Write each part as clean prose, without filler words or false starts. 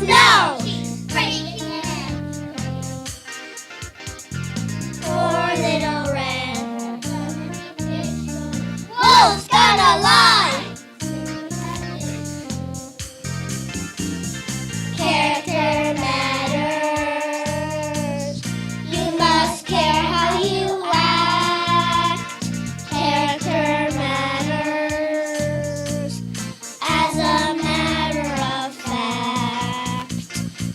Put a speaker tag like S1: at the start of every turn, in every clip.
S1: No! Poor little red. Wolf's gonna lie! Character matters. You must care how you act. Character matters. As a matter of fact,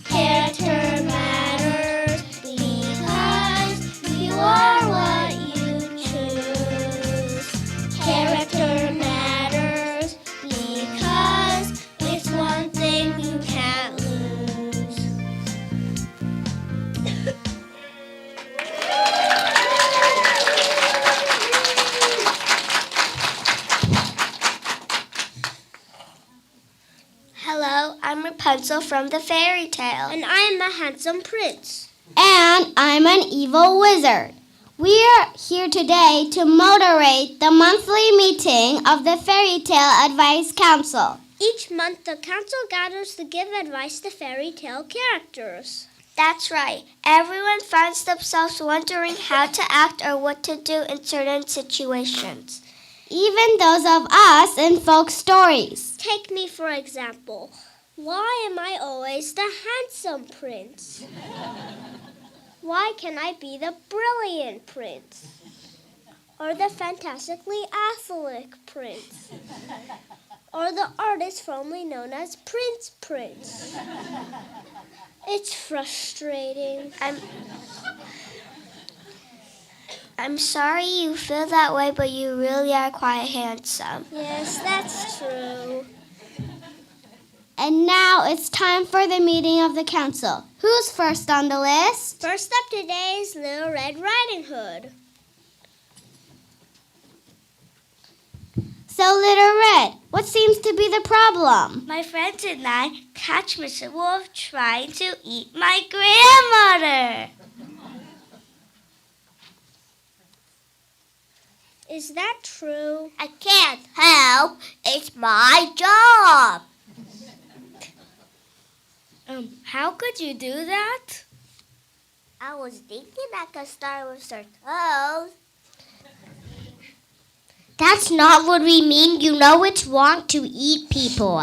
S1: character matters because you are what you choose. Character matters because it's one thing you can't lose. Hello, I'm Rapunzel from the fairy tale.
S2: And I'm a handsome prince.
S3: And I'm an evil wizard. We are here today to moderate the monthly meeting of the Fairy Tale Advice Council.
S2: Each month, the council gathers to give advice to fairy tale characters.
S1: That's right. Everyone finds themselves wondering how to act or what to do in certain situations.
S3: Even those of us in folk stories.
S2: Take me, for example. Why am I always the handsome prince? Why can I be the brilliant prince? Or the fantastically athletic prince? Or the artist formerly known as Prince? It's frustrating.
S1: I'm sorry you feel that way, but you really are quite handsome.
S2: Yes, that's true.
S3: And now it's time for the meeting of the council. Who's first on the list?
S2: First up today is Little Red Riding Hood.
S3: So, Little Red, what seems to be the problem?
S1: My friends and I catch Mr. Wolf trying to eat my grandmother.
S2: Is that true?
S1: I can't help. It's my job.
S2: How could you do that?
S1: I was thinking I could start with her toes.
S3: That's not what we mean. You know it's wrong to eat people.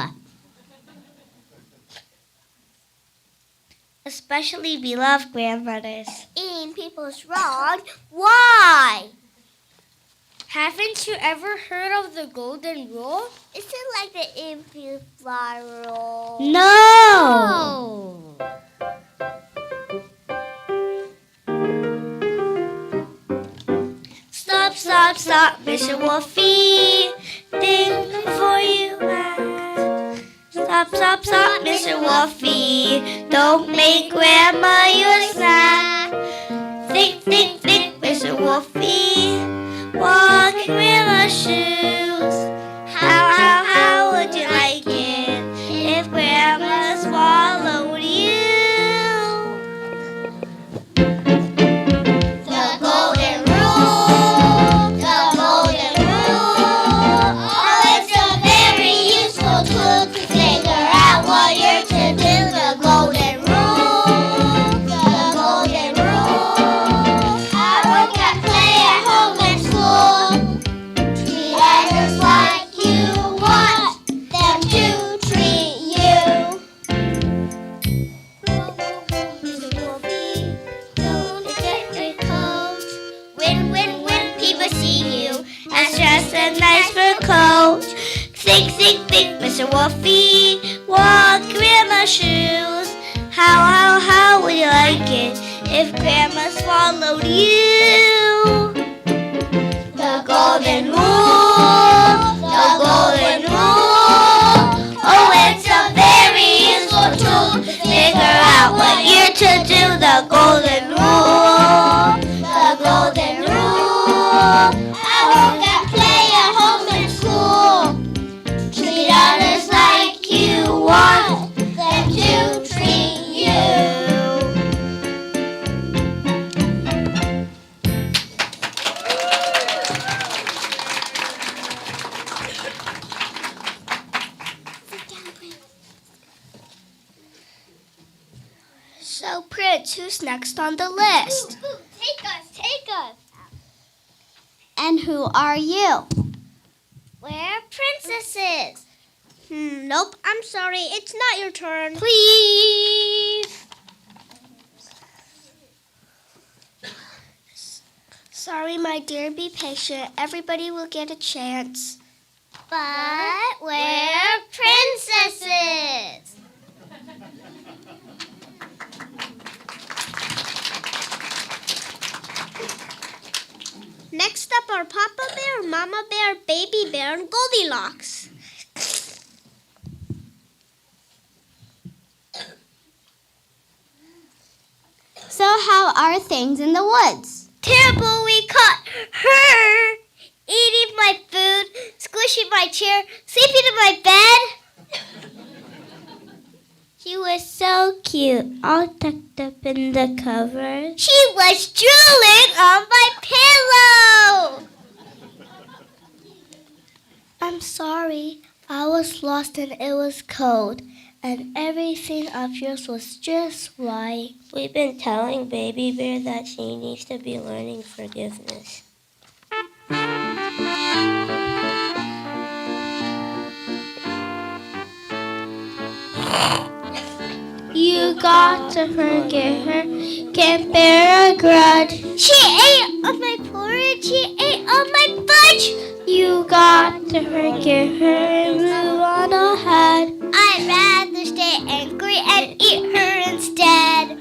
S1: Especially beloved grandmothers. Eating people's wrong? Why?
S2: Haven't you ever heard of the golden rule?
S1: Is it like the DMP rule?
S3: No!
S1: Stop, stop, stop, Mr. Wolfie. Think before you act. Stop, stop, stop, Mr. Wolfie. Don't make Grandma your snack. Think, think, think, Mr. Wolfie. Walk in Grandma's shoes. How would you like it if Grandma swallowed you? The golden rule, the golden rule. Oh, it's a very useful tool to figure out what you're to do. The golden rule, the golden rule. Our vocabulary at home and school. Treat others like you want them to treat you. Mr. Wolfie, don't get your coat. When people see you as just a nice fur coat. Think, think, think, Mr. Wolfie. Walk Grandma's shoes. How would you like it if Grandma swallowed you? The golden rule, the golden rule. Oh, it's a very useful tool to figure out what you're to do. The golden rule, the golden rule. I won't get play at home and school. Treat others like you want them to treat you. So, Prince, who's next on the list?
S2: Take us.
S3: And who are you?
S2: We're princesses. Nope, I'm sorry. It's not your turn.
S1: Please. Sorry, my dear, be patient. Everybody will get a chance.
S2: But we're princesses. Next up are Papa Bear, Mama Bear, Baby Bear, and Goldilocks.
S3: So how are things in the woods?
S1: Terrible, we caught her eating my food, squishing my chair, sleeping in my bed. She was so cute, all tucked up in the covers. She was drooling on my pillow. I'm sorry, I was lost and it was cold, and everything of yours was just right. We've been telling Baby Bear that she needs to be learning forgiveness. You got to forgive her, can't bear a grudge. She ate on my porridge, she ate on my fudge. You got to forgive her and move on ahead. I'd rather stay angry and eat her instead.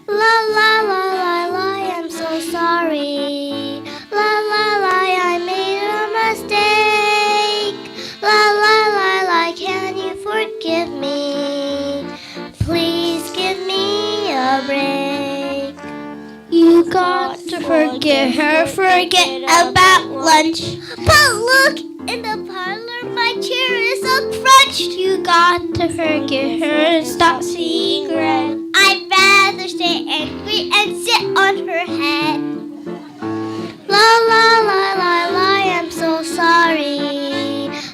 S1: La la la la la, I'm so sorry. La la la, I made a mistake. La la la la, can you forgive me? Please give me a break. You got to forgive her, forget about lunch. But look, in the parlor, my chair is all crunched. You got to forgive her and stop seeing red. I'd rather stay angry and sit on her head. La la la la la, I'm so sorry.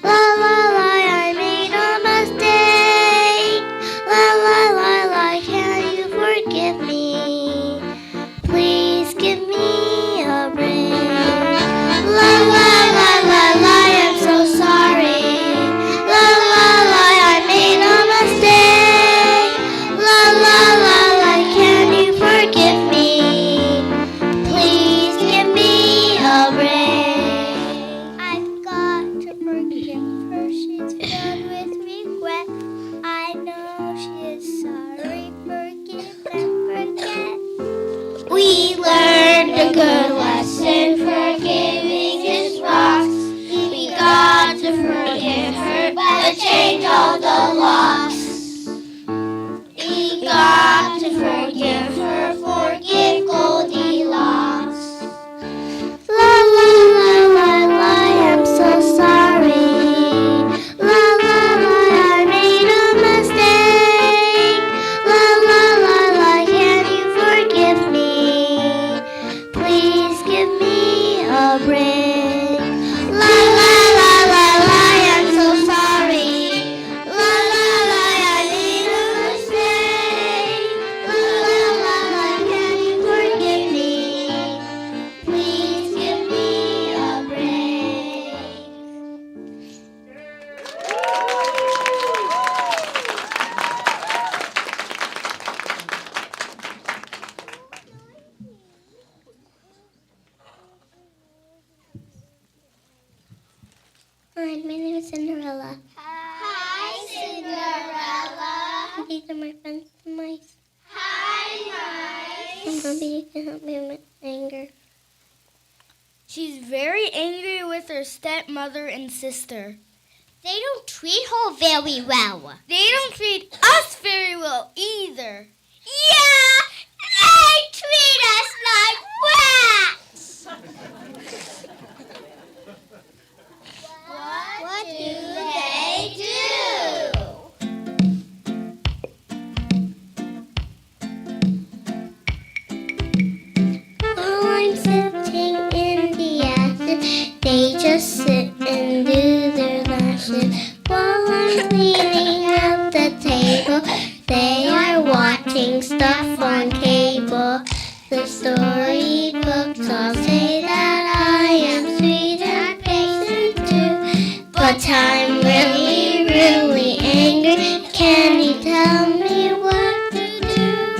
S1: La la la, I made a mistake. La la la la, can you forgive me? Please give me a break. La la la la la, I'm so sorry. La la la, I made a mistake. La la la la, can you forgive me? Please give me a break. I've got to forgive her, she's filled with regret. I know she is sorry, forgive and forget. We learned a good lesson, forgiving is rocks. We got to forgive her, but change all the locks. We got to forgive her, forgive Goldilocks. La la la la la, I'm so sorry. La la la, I made a mistake. La la la la, can you forgive me? Please give me a break. La la la la la, I'm so sorry. La la la, I made a mistake. La la la la, can you forgive me? Please give me a break. Hi, my name is Cinderella. Hi, Cinderella. These are my friends, the mice. Hi, mice. I'm hoping you can help me with anger.
S4: She's very angry with her stepmother and sister.
S1: They don't treat her very well.
S4: They don't treat us very well either.
S1: Yeah, they treat us like rats. What do they do? While I'm sitting in the ashes, they just sit and do their lashes. While I'm cleaning up the table, they are watching stars. but I'm really, really angry. Can you tell me what to do?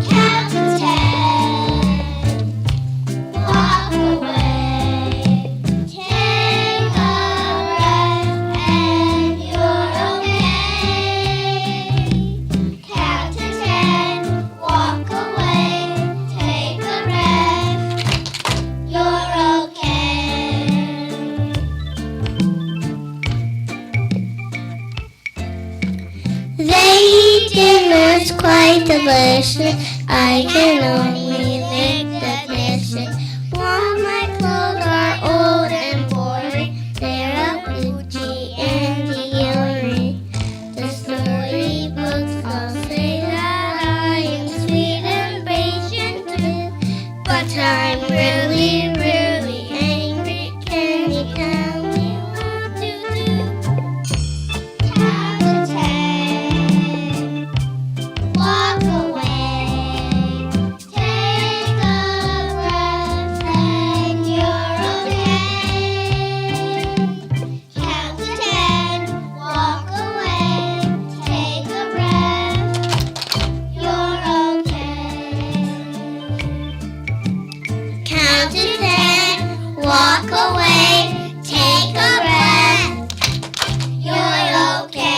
S1: Count to 10, walk away, take a breath, and you're okay. Count to 10, walk away, take a breath, you're okay. They eat dinner's quite delicious. I can only lick the dishes. While my clothes are old and boring, they're a Gucci and Dior. The storybooks all say that I am sweet and patient too, but I'm really, really angry. Can you tell me what to do? Count to 10, walk away, take a breath, and you're okay. Count to 10, walk away, take a breath, you're okay. Count to 10, walk away, take a breath, you're okay.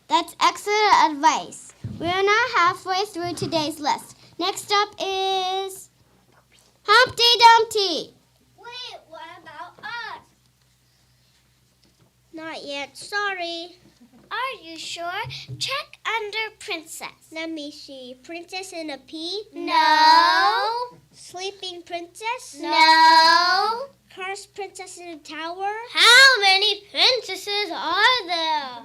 S3: That's excellent advice. We are now halfway through today's list. Next up is Humpty Dumpty.
S1: Wait, what about us?
S2: Not yet, sorry.
S1: Are you sure? Check under princess.
S2: Let me see. Princess in a pea?
S1: No.
S2: Sleeping princess?
S1: No.
S2: Cursed princess in a tower?
S1: How many princesses are there?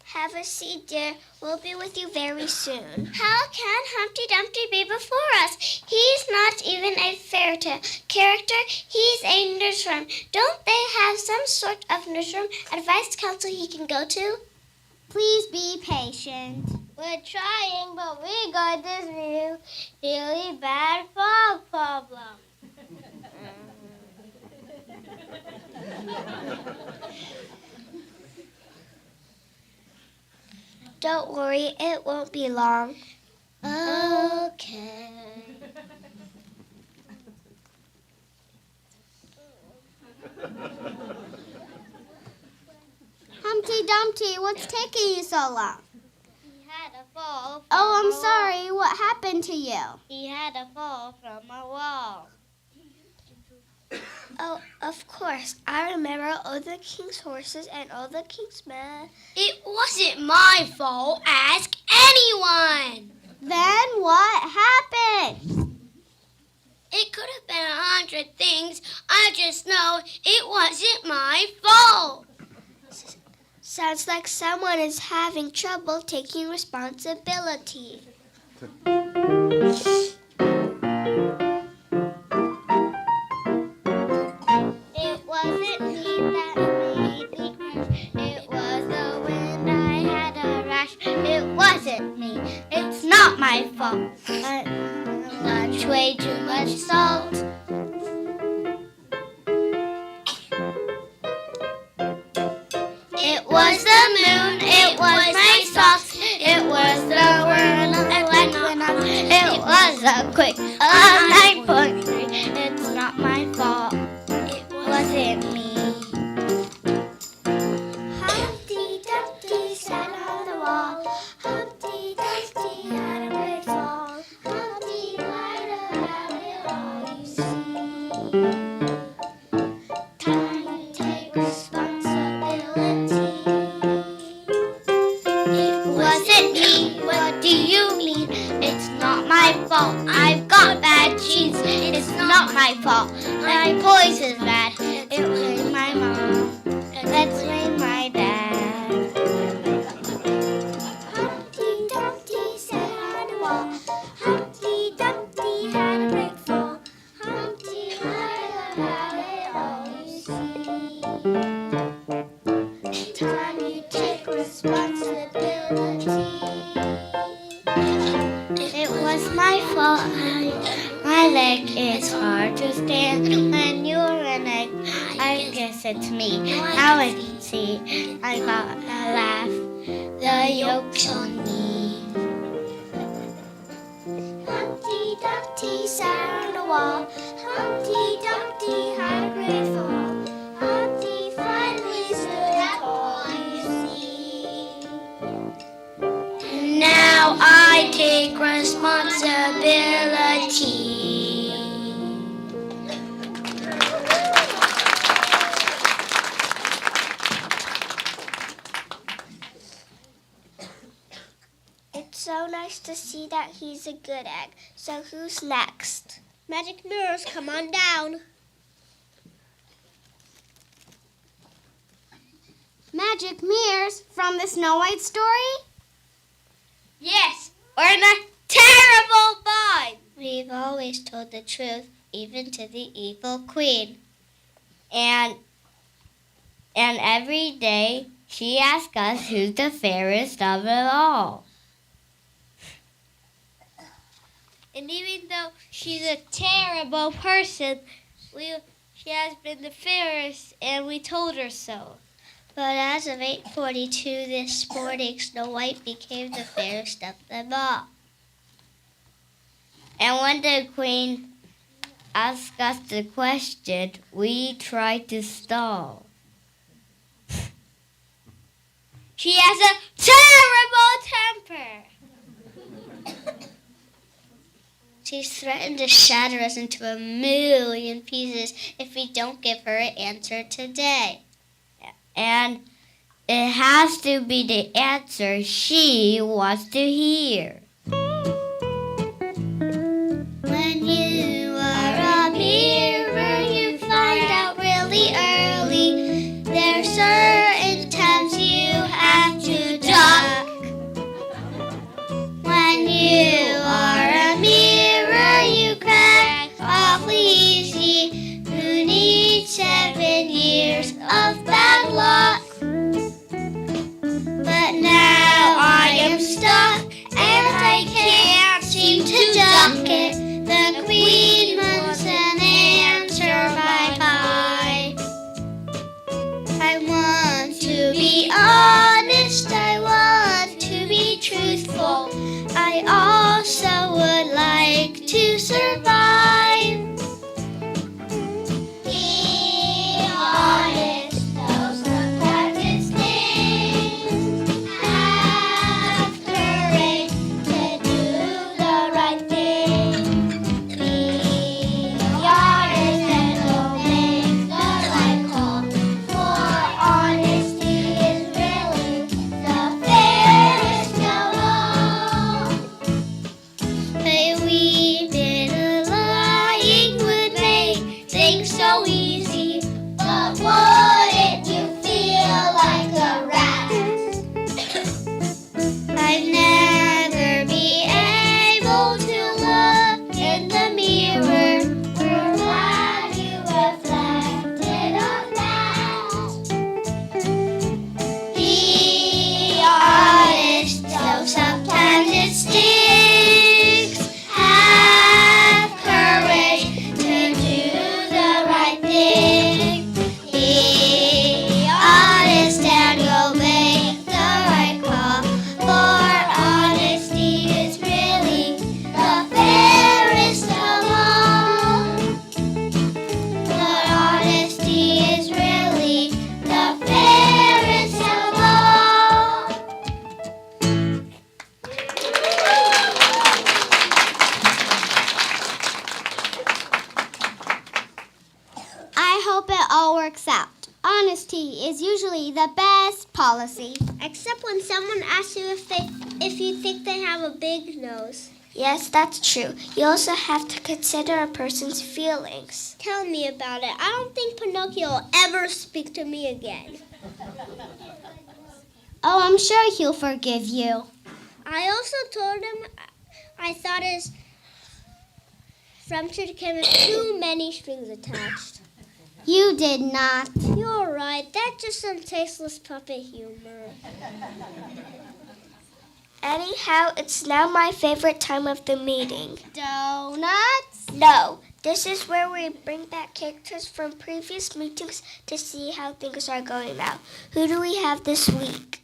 S1: Have a seat, dear. We'll be with you very soon. How can Humpty Dumpty be before us? He's not even a fairy tale character. He's a nursery. Don't they have some sort of nursery advice council he can go to?
S3: Please be patient.
S1: We're trying, but we got this really bad fog problem. Don't worry, it won't be long. Okay.
S3: Humpty Dumpty, what's taking you so long?
S1: He had a fall.
S3: Oh, I'm sorry. What happened to you?
S1: He had a fall from a wall. Oh, of course. I remember all the king's horses and all the king's men. It wasn't my fault. Ask anyone.
S3: Then what happened?
S1: It could have been 100 things. I just know it wasn't my fault. Sounds like someone is having trouble taking responsibility. It wasn't me that made me crash. It was the wind. I had a rash. It wasn't me. It's not my fault. I lunch way too much salt. It was the moon. It was my socks. It was the world that went off. It was a quick 9.3. It's not my fault. It wasn't me. Humpty Dumpty sat on the wall. Humpty Dumpty had a great fall. Humpty lied about it all, you see. Time to take responsibility. It wasn't me. What do you mean? It's not my fault. I've got bad genes. It's not my fault. My voice is bad. It was my mom. Let's blame my dad. Humpty Dumpty sat on the wall. Humpty Dumpty had a great fall. Humpty lied about it all, you see. Time you take responsibility. hard to stand. When you're an egg, I guess it's me. Now I can see, I got a laugh. The yolk's on me.
S2: Humpty Dumpty sat on the wall. Humpty Dumpty had a great fall. Humpty finally stood up tall, you see.
S1: Now I take responsibility.
S2: It's so nice to see that he's a good egg. So who's next? Magic mirrors, come on down.
S3: Magic mirrors from the Snow White story?
S1: Yes, we're in a terrible bind. We've always told the truth, even to the evil queen. And every day she asks us who's the fairest of it all. And even though she's a terrible person, she has been the fairest, and we told her so. But as of 8:42 this morning, Snow White became the fairest of them all. And when the queen asked us the question, we tried to stall. She has a terrible temper. She's threatened to shatter us into a million pieces if we don't give her an answer today. And it has to be the answer she wants to hear. When you are a mirror, you find out really early. There's certain times you have to duck. When you are a mirror, you crack awfully easy. Who needs 7 years of bad luck? But now I am stuck and I can't seem to duck it. The queen wants an answer bye-bye. I want to be honest, I want to be truthful. I also would like to survive. Be honest, though sometimes it stings. Have courage to do the right thing. Be honest and don't make the right call. For honesty is really the fairest of all. Hey, we've been lying would make things so easy. But wouldn't you feel like a rat? I'd never be able to look in the mirror. We're glad you reflected on that. Be honest, though sometimes it stings. Have courage to do the right thing. Be honest and go make the right call. For honesty is really the fairest of all. For honesty is really the fairest of all.
S3: I hope it all works out. Honesty is usually the best policy.
S2: Except when someone asks you if you think they have a big nose.
S1: Yes, that's true. You also have to consider a person's feelings.
S2: Tell me about it. I don't think Pinocchio will ever speak to me again.
S3: Oh, I'm sure he'll forgive you.
S2: I also told him I thought his friendship came with too many strings attached.
S3: You did not.
S2: You're right. That's just some tasteless puppet humor.
S1: Anyhow, it's now my favorite time of the meeting.
S3: Donuts?
S1: No, This is where we bring back characters from previous meetings to see how things are going now. Who do we have this week?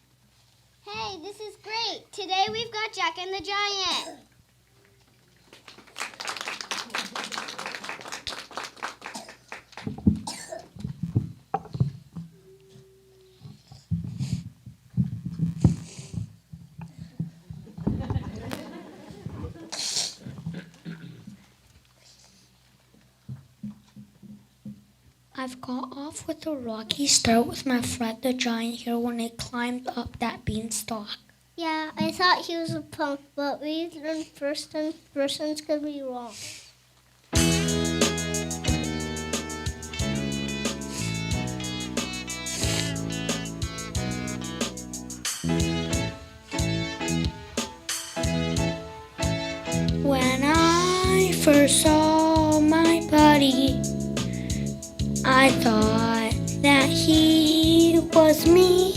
S3: Hey, this is great. Today we've got Jack and the Giant.
S5: I've got off with a rocky start with my friend the giant here when I climbed up that beanstalk.
S2: Yeah, I thought he was a punk, but we learned first and persons could be wrong.
S5: When I first saw my buddy, I thought that he was me.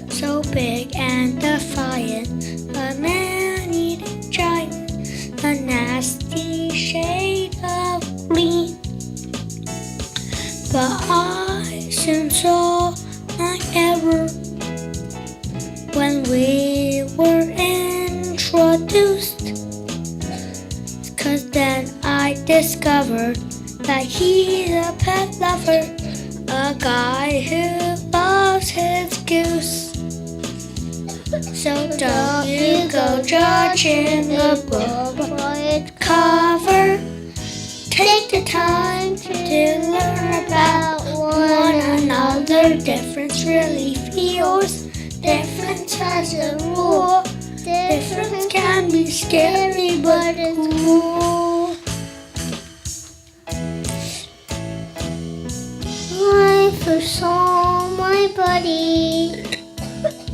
S5: So big and defiant, a man-eating giant, a nasty shade of green. But I soon saw my error when we were introduced, 'cause then I discovered that he's a pet lover, a guy who loves his goose. So don't you go judging a book by its cover. Take the time to learn about one another. Difference really feels different as a rule. Difference can be scary, but it's cool.
S2: I first saw my buddy.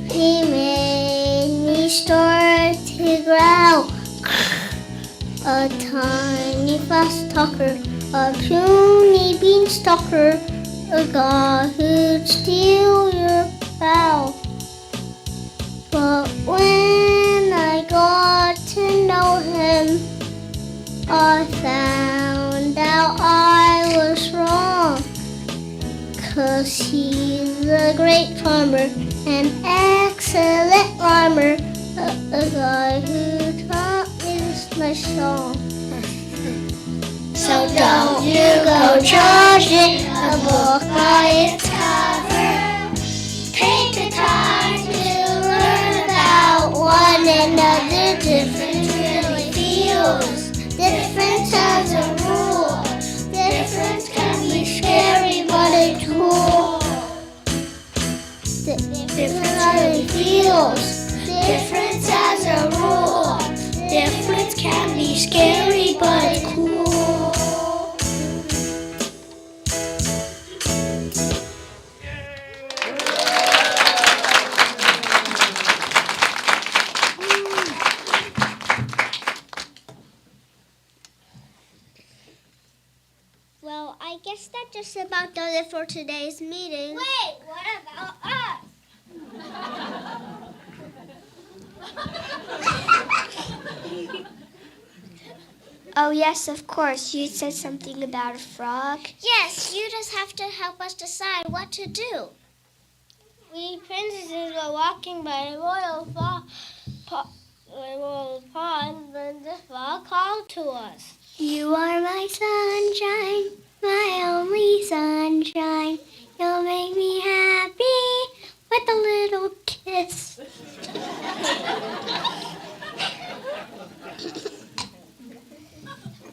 S2: He made me start to growl. A tiny fast talker, a puny beanstalker, a guy who'd steal your pal. But when I got to know him, I found out I was wrong. 'Cause he's a great farmer, an excellent rhymer, a guy who taught me this my song.
S5: So don't you go judging a book by its cover. Take the time to learn about one another. Difference really feels different as a rule. Difference can be scary, but it's cool. Difference really feels different as a rule. Difference can be scary, but it's cool.
S2: Well, I guess that just about does it for today's meeting.
S1: Wait, what about us? Oh, yes, of course. You said something about a frog.
S2: Yes, you just have to help us decide what to do. We princesses were walking by a royal pond when the frog called to us.
S3: You are my sunshine, my only sunshine. You'll make me happy with a little kiss.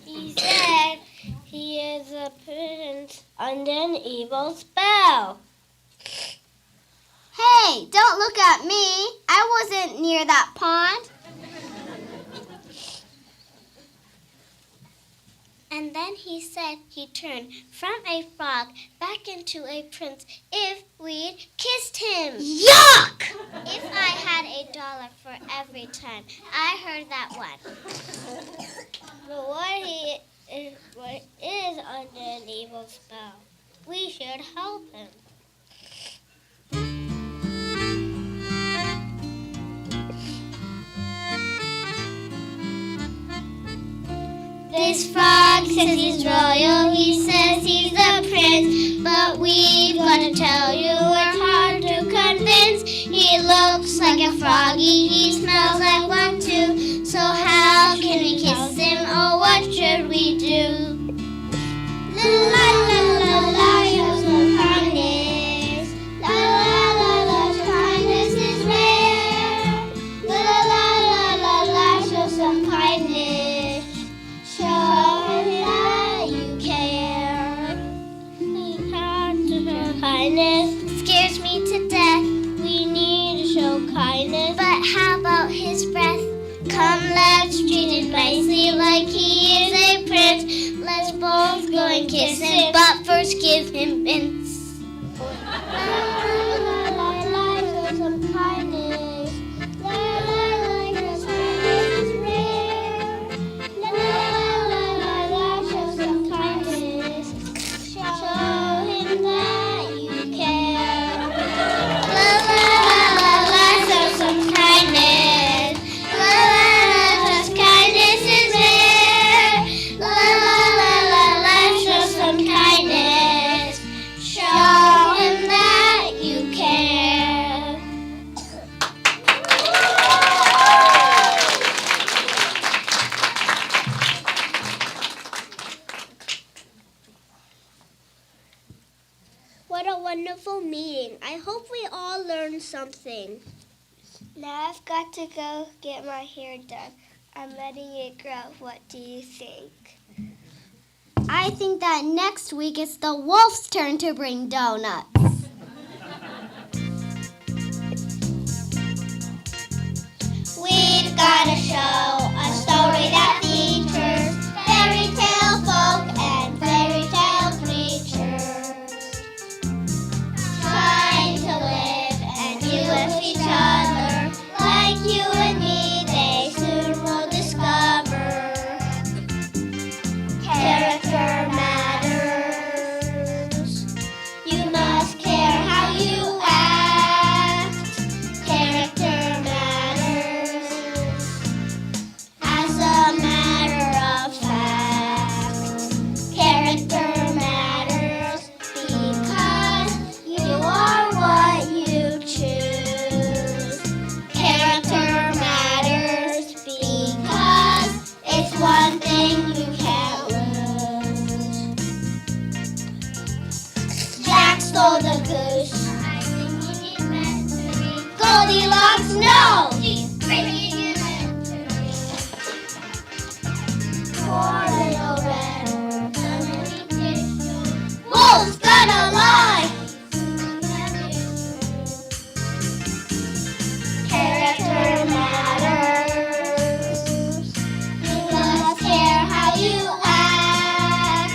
S2: He said he is a prince under an evil spell.
S3: Hey, don't look at me. I wasn't near that pond.
S2: And then he said he'd turn from a frog back into a prince if we'd kissed him.
S3: Yuck!
S2: If I had $1 for every time I heard that one. But what is under an evil spell? We should help him.
S1: This frog says he's royal, he says he's the prince, but we've got to tell you we're hard to convince. He looks like a froggy, he smells like one too, so how can we kiss him? Oh, what should we do? La la la la la, show some kindness. La la la la, kindness is rare. La la la la la, show some kindness. Show him that you care. Kindness scares me to death. We need to show kindness. But how about his breath? Come, let's treat him nicely like he is a prince. Let's both go and kiss him, but first give him mints. La la la la, show some kindness. La la la la, kindness is rare. La la la la, show some kindness. Show him that you care. La la la la, show some kindness. La la la, kindness is rare. La la la, show some kindness. Show him that you care.
S2: What a wonderful meeting. I hope we all learned something.
S1: Now I've got to go get my hair done. I'm letting it grow. What do you think?
S3: I think that next week it's the wolf's turn to bring donuts.
S1: We've got a show, a story that features fairy tale folk and fairy tale creatures, trying to live and be with each other like you and me. They soon will discover character matters. You must care how you act. Character matters. As a matter of fact, character matters because you are what you choose. Character matters because it's one thing you can't lose. Jack stole the goose. Goldilocks, no! Bringing it poor little red wolf's gonna lie. Character matters. You must care how you act.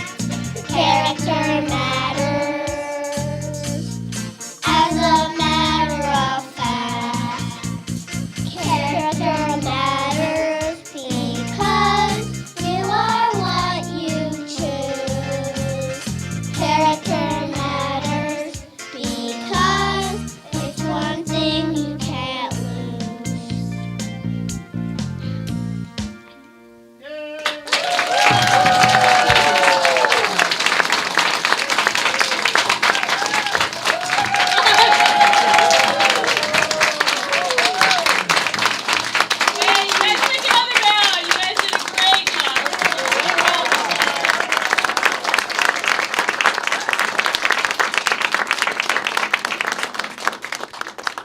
S1: Character matters. As a matter of fact, character matters because you are what you choose. Character matters because it's one thing you can't lose.
S6: Hey, you guys took it on the ground. You guys did a great job.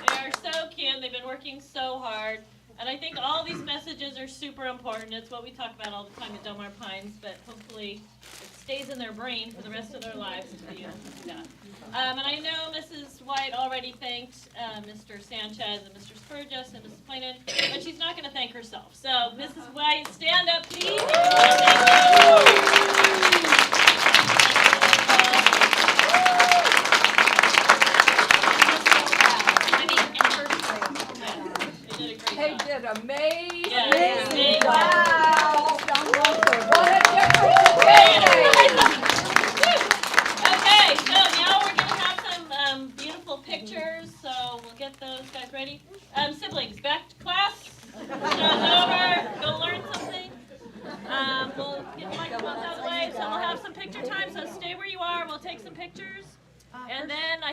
S6: They are so cute. They've been working so hard. And I think all these messages are super important. It's what we talk about all the time at Delmar Pines, but hopefully it stays in their brain for the rest of their lives to be able to do that. And I know Mrs. White already thanked Mr. Sanchez and Mr. Spurgis and Mrs. Plainen, but she's not going to thank herself. So, Mrs. White, stand up, please.
S7: They did amazing.
S6: Yes, amazing.
S7: Wow. What a difference it made.
S6: Okay, so now we're going to have some beautiful pictures, so we'll get those guys ready. Siblings, back to class. Show's over. Go learn something. we'll get the microphones out of the way, so we'll have some picture time, so stay where you are, we'll take some pictures. And then I